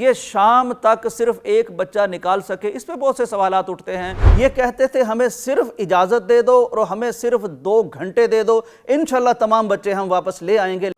یہ شام تک صرف ایک بچہ نکال سکے، اس پہ بہت سے سوالات اٹھتے ہیں۔ یہ کہتے تھے ہمیں صرف اجازت دے دو اور ہمیں صرف 2 گھنٹے دے دو، انشاءاللہ تمام بچے ہم واپس لے آئیں گے۔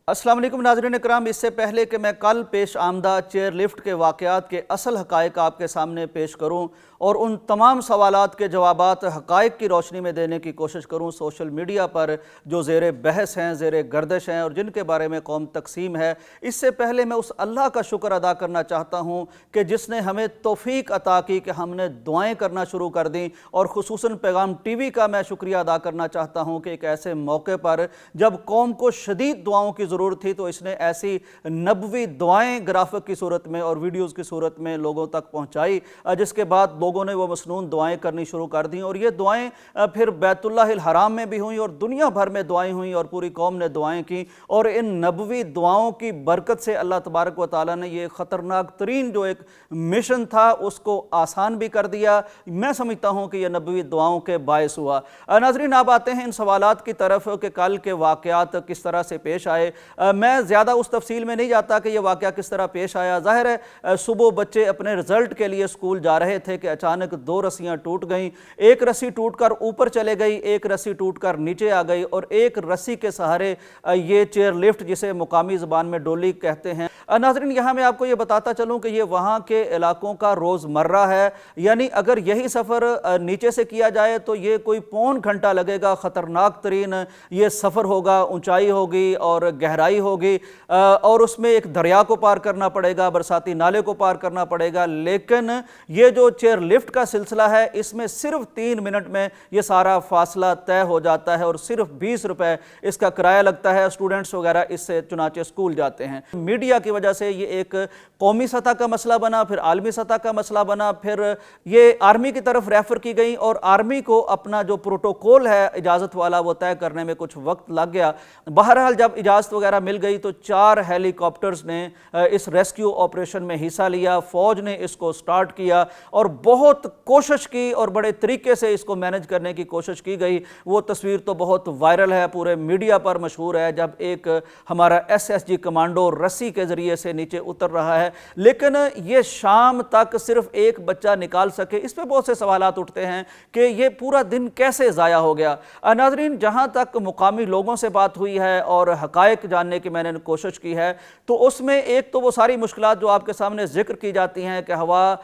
السلام علیکم ناظرین اکرام، اس سے پہلے کہ میں کل پیش آمدہ چیئر لفٹ کے واقعات کے اصل حقائق آپ کے سامنے پیش کروں اور ان تمام سوالات کے جوابات حقائق کی روشنی میں دینے کی کوشش کروں، سوشل میڈیا پر جو زیر بحث ہیں، زیر گردش ہیں اور جن کے بارے میں قوم تقسیم ہے، اس سے پہلے میں اس اللہ کا شکر ادا کرنا چاہتا ہوں کہ جس نے ہمیں توفیق عطا کی کہ ہم نے دعائیں کرنا شروع کر دیں، اور خصوصاً پیغام ٹی وی کا میں شکریہ ادا کرنا چاہتا ہوں کہ ایک ایسے موقع پر جب قوم کو شدید دعاؤں کی ضرورت تھی تو اس نے ایسی نبوی دعائیں گرافک کی صورت میں اور ویڈیوز کی صورت میں لوگوں تک پہنچائی، جس کے بعد لوگوں نے وہ مسنون دعائیں کرنی شروع کر دیں، اور یہ دعائیں پھر بیت اللہ الحرام میں بھی ہوئیں اور دنیا بھر میں دعائیں ہوئیں اور پوری قوم نے دعائیں کی، اور ان نبوی دعاؤں کی برکت سے اللہ تبارک و تعالیٰ نے یہ خطرناک ترین جو ایک مشن تھا اس کو آسان بھی کر دیا۔ میں سمجھتا ہوں کہ یہ نبوی دعاؤں کے باعث ہوا۔ ناظرین، آپ آتے ہیں ان سوالات کی طرف کہ کل کے واقعات کس طرح سے پیش آئے۔ میں زیادہ اس تفصیل میں نہیں جاتا کہ یہ واقعہ کس طرح پیش آیا۔ ظاہر ہے صبح بچے اپنے رزلٹ کے لیے اسکول جا رہے تھے کہ اچانک 2 رسیاں ٹوٹ گئیں، ایک رسی ٹوٹ کر اوپر چلے گئی، ایک رسی ٹوٹ کر نیچے آ گئی، اور ایک رسی کے سہارے یہ چیئر لفٹ جسے مقامی زبان میں ڈولی کہتے ہیں۔ ناظرین، یہاں میں آپ کو یہ بتاتا چلوں کہ یہ وہاں کے علاقوں کا روزمرہ ہے، یعنی اگر یہی سفر نیچے سے کیا جائے تو یہ کوئی پون گھنٹہ لگے گا، خطرناک ترین یہ سفر ہوگا، اونچائی ہوگی اور گہرائی ہوگی، اور اس میں ایک دریا کو پار کرنا پڑے گا، برساتی نالے کو پار کرنا پڑے گا، لیکن یہ جو چیئر لفٹ کا سلسلہ ہے اس میں صرف 3 منٹ میں یہ سارا فاصلہ طے ہو جاتا ہے، اور صرف 20 روپے اس کا کرایہ لگتا ہے۔ اسٹوڈنٹس وغیرہ اس سے چنانچہ اسکول جاتے ہیں۔ میڈیا کی وجہ سے یہ ایک قومی سطح کا مسئلہ بنا، پھر عالمی سطح کا مسئلہ بنا، پھر یہ آرمی کی طرف ریفر کی گئی، اور آرمی کو اپنا جو پروٹوکول ہے اجازت والا وہ طے کرنے میں کچھ وقت لگ گیا۔ بہرحال جب اجازت وغیرہ مل گئی تو 4 ہیلی کاپٹرز نے اس ریسکیو آپریشن میں حصہ لیا، فوج نے اس کو سٹارٹ کیا اور بہت کوشش کی اور بڑے طریقے سے اس کو مینج کرنے کی کوشش کی گئی۔ وہ تصویر تو بہت وائرل ہے، پورے میڈیا پر مشہور ہے، جب ایک ہمارا SSG کمانڈو رسی کے ذریعے سے نیچے اتر رہا ہے، لیکن یہ شام تک صرف ایک بچہ نکال سکے، اس پہ بہت سے سوالات اٹھتے ہیں کہ یہ پورا دن کیسے ضائع ہو گیا۔ ناظرین، جہاں تک مقامی لوگوں سے بات ہوئی ہے اور حقائق جاننے کی میں نے کوشش کی ہے تو اس میں ایک تو وہ ساری مشکلات جو آپ کے سامنے ذکر کی جاتی ہیں کہ ہوا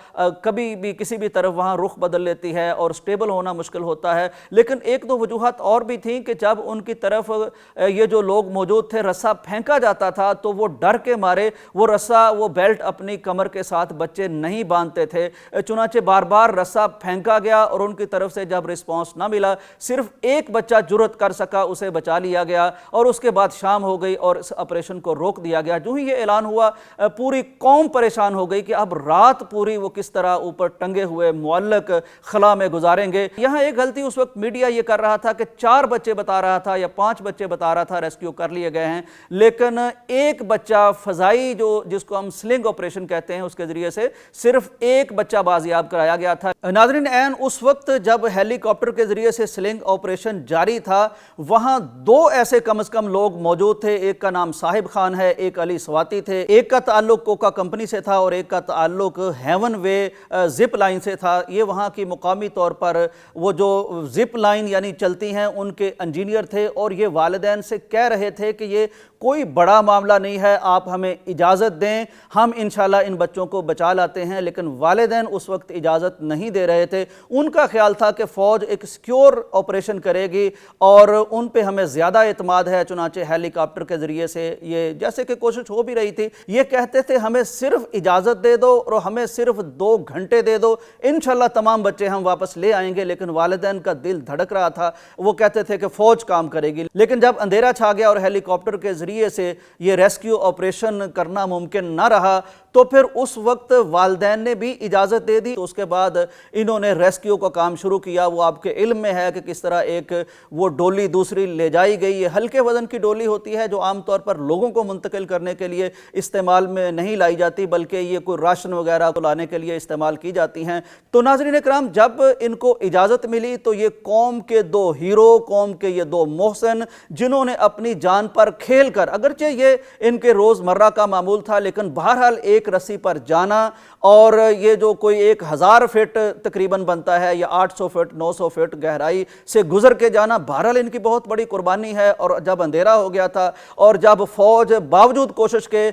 کبھی بھی کسی بھی طرف وہاں رخ بدل لیتی ہے اور سٹیبل ہونا مشکل ہوتا ہے، لیکن ایک دو وجوہات اور بھی تھیں کہ جب ان کی طرف یہ جو لوگ موجود تھے رسہ پھینکا جاتا تھا تو وہ ڈر کے مارے وہ رسہ وہ بیلٹ اپنی کمر کے ساتھ بچے نہیں باندھتے تھے، چنانچہ بار بار رسہ پھینکا گیا اور ان کی طرف سے جب رسپانس نہ ملا صرف ایک بچہ جرأت کر سکا، اسے بچا لیا گیا، اور اس کے بعد شام ہو گئی اور اس آپریشن کو روک دیا گیا۔ جو ہی یہ اعلان ہوا پوری قوم پریشان ہو گئی کہ اب رات پوری وہ کس طرح اوپر ٹنگے ہوئے معلق خلا میں گزاریں گے۔ یہاں ایک غلطی اس وقت میڈیا یہ کر رہا تھا کہ 4 بچے بتا رہا تھا یا 5 بچے بتا رہا تھا ریسکیو کر لیے گئے ہیں، لیکن ایک بچہ فضائی جس کو ہم سلنگ آپریشن کہتے ہیں اس کے ذریعے سے صرف ایک بچہ بازیاب کرایا گیا تھا۔ ناظرین، عین اس وقت جب ہیلی کاپٹر کے ذریعے سے سلنگ آپریشن جاری تھا وہاں 2 ایسے کم از کم لوگ موجود تھے، ایک کا نام صاحب خان ہے، ایک علی سواتی تھے، ایک کا تعلق کوکا کمپنی سے تھا اور ایک کا تعلق ہیون وے زپ لائن سے تھا۔ یہ وہاں کی مقامی طور پر وہ جو زپ لائن یعنی چلتی ہیں ان کے انجینئر تھے، اور یہ والدین سے کہہ رہے تھے کہ یہ کوئی بڑا معاملہ نہیں ہے، آپ ہمیں اجازت دیں، ہم انشاءاللہ ان بچوں کو بچا لاتے ہیں، لیکن والدین اس وقت اجازت نہیں دے رہے تھے۔ ان کا خیال تھا کہ فوج ایک سیکیور آپریشن کرے گی اور ان پہ ہمیں زیادہ اعتماد ہے، چنانچہ ہیلی کاپٹر کے ذریعے سے یہ جیسے کہ کوشش ہو بھی رہی تھی، یہ کہتے تھے ہمیں صرف اجازت دے دو اور ہمیں صرف 2 گھنٹے دے دو، انشاءاللہ تمام بچے ہم واپس لے آئیں گے، لیکن والدین کا دل دھڑک رہا تھا، وہ کہتے تھے کہ فوج کام کرے گی۔ لیکن جب اندھیرا چھا گیا اور ہیلی کاپٹر کے ذریعے سے یہ ریسکیو آپریشن کرنا ممکن نہ رہا تو پھر اس وقت والدین نے بھی اجازت دے دی۔ تو اس کے بعد انہوں نے ریسکیو کا کام شروع کیا۔ وہ آپ کے علم میں ہے کہ کس طرح ایک وہ ڈولی دوسری لے جائی گئی، یہ ہلکے وزن کی ڈولی ہوتی ہے جو عام طور پر لوگوں کو منتقل کرنے کے لیے استعمال میں نہیں لائی جاتی بلکہ یہ کوئی راشن وغیرہ کو لانے کے لیے استعمال کی جاتی ہیں۔ تو ناظرین کرام، جب ان کو اجازت ملی تو یہ قوم کے دو ہیرو، قوم کے یہ دو محسن، جنہوں نے اپنی جان پر کھیل کر، اگرچہ یہ ان کے روزمرہ کا معمول تھا لیکن بہرحال ایک رسی پر جانا، اور یہ جو کوئی 1000 فٹ تقریباً بنتا ہے یا 800 فٹ 900 فٹ گہرائی سے گزر کے جانا، بہرحال ان کی بہت بڑی قربانی ہے۔ اور جب اندھیرا ہو گیا تھا اور جب فوج باوجود کوشش کے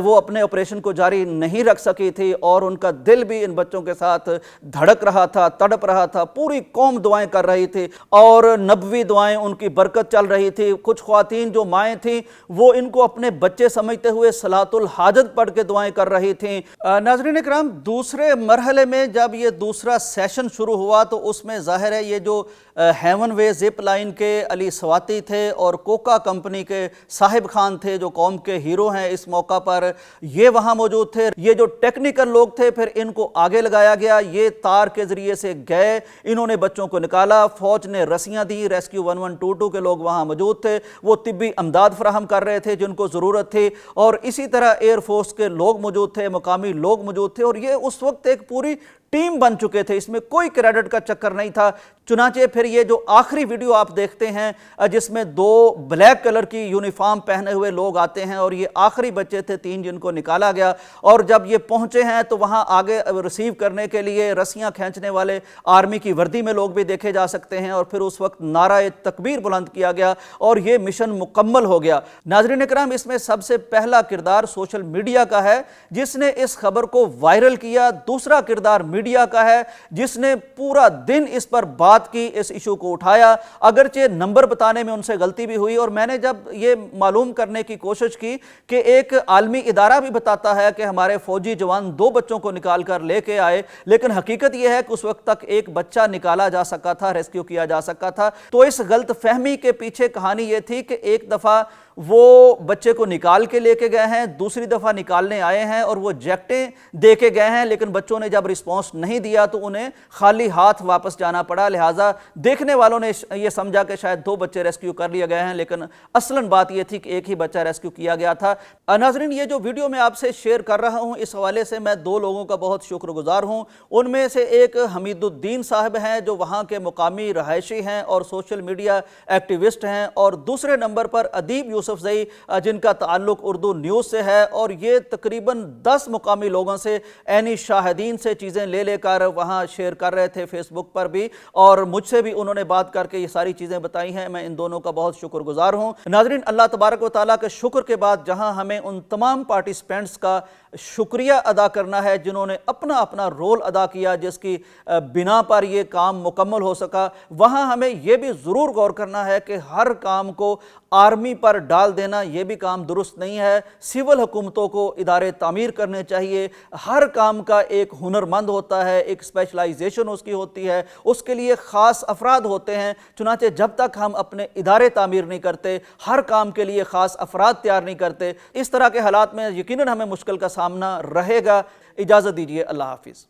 وہ اپنے آپریشن کو جاری نہیں رکھ سکی تھی اور ان کا دل بھی ان بچوں کے ساتھ دھڑک رہا تھا، تڑپ رہا تھا، پوری قوم دعائیں کر رہی تھی اور نبوی دعائیں ان کی برکت چل رہی تھی۔ کچھ خواتین جو مائیں تھیں وہ ان کو اپنے بچے سمجھتے ہوئے صلاۃ الحاجت پڑھ کے دعائیں کر رہی تھیں۔ ناظرین اکرام، دوسرے مرحلے میں جب یہ دوسرا سیشن شروع ہوا تو اس میں ظاہر ہے یہ جو ہیون وے زپ لائن کے علی سواتی تھے اور کوکا کمپنی کے صاحب خان تھے جو قوم کے ہیرو ہیں اس موقع پر، یہ وہاں موجود تھے۔ یہ جو ٹیکنیکل لوگ تھے پھر ان کو آگے لگایا گیا، یہ تار کے ذریعے سے گئے، انہوں نے بچوں کو نکالا، فوج نے رسیاں دی، ریسکیو 1122 کے لوگ وہاں موجود تھے، وہ طبی امداد فراہم کر رہے تھے جن کو ضرورت تھی، اور اسی طرح ایئر فورس کے لوگ موجود تھے، مقامی لوگ موجود تھے، اور یہ اس وقت ایک پوری ٹیم بن چکے تھے، اس میں کوئی کریڈٹ کا چکر نہیں تھا۔ چنانچہ پھر یہ جو آخری ویڈیو آپ دیکھتے ہیں جس میں 2 بلیک کلر کی یونیفارم پہنے ہوئے لوگ آتے ہیں، اور یہ آخری بچے تھے 3 جن کو نکالا گیا، اور جب یہ پہنچے ہیں تو وہاں آگے ریسیو کرنے کے لیے رسیاں کھینچنے والے آرمی کی وردی میں لوگ بھی دیکھے جا سکتے ہیں، اور پھر اس وقت نعرہ تکبیر بلند کیا گیا اور یہ مشن مکمل ہو گیا۔ ناظرین اکرام، اس میں سب سے پہلا کردار سوشل میڈیا کا ہے جس نے اس خبر کو وائرل کیا، دوسرا کردار میڈیا کا ہے جس نے پورا دن اس پر بات کی، اس ایشو کو اٹھایا، اگرچہ نمبر بتانے میں ان سے غلطی بھی ہوئی، اور میں نے جب یہ معلوم کرنے کی کوشش کی کہ ایک عالمی ادارہ بھی بتاتا ہے کہ ہمارے فوجی جوان 2 بچوں کو نکال کر لے کے آئے، لیکن حقیقت یہ ہے کہ اس وقت تک ایک بچہ نکالا جا سکا تھا، ریسکیو کیا جا سکا تھا، تو اس غلط فہمی کے پیچھے کہانی یہ تھی کہ ایک دفعہ وہ بچے کو نکال کے لے کے گئے ہیں، دوسری دفعہ نکالنے آئے ہیں اور وہ جیکٹیں دے کے گئے ہیں، لیکن بچوں نے جب رسپانس نہیں دیا تو انہیں خالی ہاتھ واپس جانا پڑا، لہٰذا دیکھنے والوں نے یہ سمجھا کہ شاید 2 بچے ریسکیو کر لیے گئے ہیں، لیکن اصلاً بات یہ تھی کہ ایک ہی بچہ ریسکیو کیا گیا تھا۔ ناظرین، یہ جو ویڈیو میں آپ سے شیئر کر رہا ہوں اس حوالے سے میں 2 لوگوں کا بہت شکر گزار ہوں، ان میں سے ایک حمید الدین صاحب ہیں جو وہاں کے مقامی رہائشی ہیں اور سوشل میڈیا ایکٹیوسٹ ہیں، اور دوسرے نمبر پر ادیب یوسف زئی جن کا تعلق اردو نیوز سے ہے، اور یہ تقریباً 10 مقامی لوگوں سے عینی شاہدین سے چیزیں لے لے کر وہاں شیئر کر رہے تھے فیس بک پر بھی، اور مجھ سے بھی انہوں نے بات کر کے یہ ساری چیزیں بتائی ہیں، میں ان دونوں کا بہت شکر گزار ہوں۔ ناظرین، اللہ تبارک و تعالیٰ کے شکر کے بعد جہاں ہمیں ان تمام پارٹیسپینٹس کا شکریہ ادا کرنا ہے جنہوں نے اپنا اپنا رول ادا کیا جس کی بنا پر یہ کام مکمل ہو سکا، وہاں ہمیں یہ بھی ضرور غور کرنا ہے کہ ہر کام کو آرمی پر ڈال دینا یہ بھی کام درست نہیں ہے، سول حکومتوں کو ادارے تعمیر کرنے چاہیے، ہر کام کا ایک ہنرمند ہوتا ہے، ایک اسپیشلائزیشن اس کی ہوتی ہے، اس کے لیے خاص افراد ہوتے ہیں، چنانچہ جب تک ہم اپنے ادارے تعمیر نہیں کرتے، ہر کام کے لیے خاص افراد تیار نہیں کرتے، اس طرح کے حالات میں یقیناً ہمیں مشکل کا سامنا رہے گا۔ اجازت دیجیے، اللہ حافظ۔